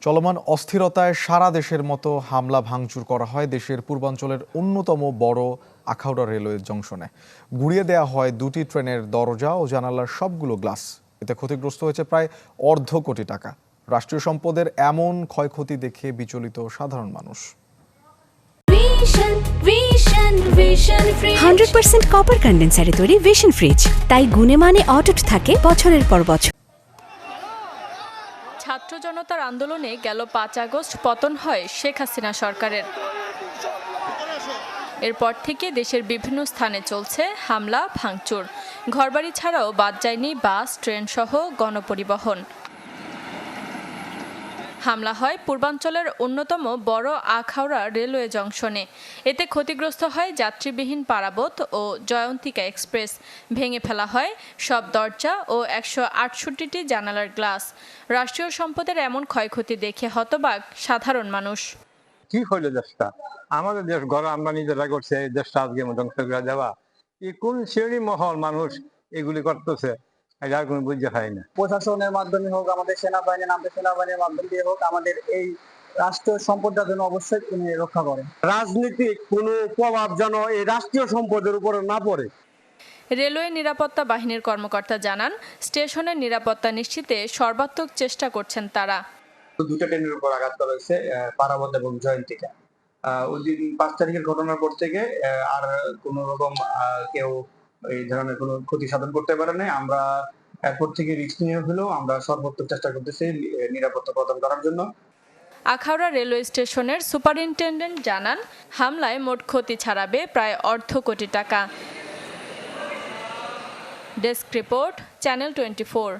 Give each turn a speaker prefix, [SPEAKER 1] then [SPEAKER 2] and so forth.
[SPEAKER 1] চলমান অস্থিরতায় সারা দেশের মতো হামলা ভাঙচুর করা হয় দেশের পূর্বাঞ্চলের অন্যতম বড় আখাউড়া রেলওয়ে জংশনে। গুঁড়িয়ে দেয়া হয় দুটি ট্রেনের দরজা ও জানালার সবগুলো গ্লাস। এতে ক্ষতিগ্রস্ত হয়েছে প্রায় $250 কোটি। রাষ্ট্রীয় সম্পদের এমন ক্ষয়ক্ষতি দেখে বিচলিত সাধারণ মানুষ।
[SPEAKER 2] 100% কপার কন্ডেন্সারে তৈরি ভিশন ফ্রিজ, তাই গুণে মানে অটুট থাকে বছরের পর বছর।
[SPEAKER 3] ছাত্র জনতার আন্দোলনে গেল 5 আগস্ট পতন হয় শেখ হাসিনা সরকারের। এরপর থেকে দেশের বিভিন্ন স্থানে চলছে হামলা ভাঙচুর। ঘরবাড়ি ছাড়াও বাদ যায়নি বাস, ট্রেন সহ গণপরিবহন। হামলা হয় পূর্বাঞ্চলের অন্যতম বড় আখাউড়া রেলওয়ে জংশনে। এতে ক্ষতিগ্রস্ত হয় যাত্রীবিহীন পারাবত ও জয়ন্তিকা এক্সপ্রেস। ভেঙে ফেলা হয় সব দরজা ও 168টি জানালার গ্লাস। রাষ্ট্রীয় সম্পদের এমন ক্ষয়ক্ষতি দেখে হতবাক সাধারণ মানুষ।
[SPEAKER 4] কি হইলো দেশটা? আমাদের দেশ গড় আমরা নিজেরা করছে, এই দেশটা আজকে ধ্বংস করে দেওয়া। এই কোন শ্রেণী মহল মানুষ এগুলি করতেছে, এটা কোনো বুঝতে হয় না।
[SPEAKER 5] প্রশাসনের মাধ্যমে হোক, আমাদের সেনাবাহিনীর মাধ্যম দিয়ে হোক, আমাদের এই রাষ্ট্রীয় সম্পদটা যেন অবশ্যই রক্ষা করে।
[SPEAKER 6] রাজনীতিক কোনো প্রভাব যেন এই রাষ্ট্রীয় সম্পদের উপরে না পড়ে।
[SPEAKER 3] রেলওয়ে নিরাপত্তা বাহিনীর কর্মকর্তা জানান, স্টেশনের নিরাপত্তা নিশ্চিতে সর্বাত্মক চেষ্টা করছেন তারা।
[SPEAKER 7] দুটো ট্রেনের উপর আঘাত করা হয়েছে, পারাবত এবং জয়ন্তিকা। ওই দিন 5 তারিখের ঘটনার পর থেকে আর কোন রকম কেউ এই ধরনের কোনো ক্ষতি সাধন করতে পারে না। আমরা এয়ারপোর্ট থেকে রিস্ক নিয়ে হলেও আমরা সর্বোত্তম চেষ্টা করতেছি নিরাপত্তা প্রদান করার জন্য।
[SPEAKER 3] আখাউড়া রেলওয়ে স্টেশনের সুপারিনটেন্ডেন্ট জানান, হামলায় মোট ক্ষতি ছাড়াবে প্রায় $250 কোটি। Desk report, channel 24।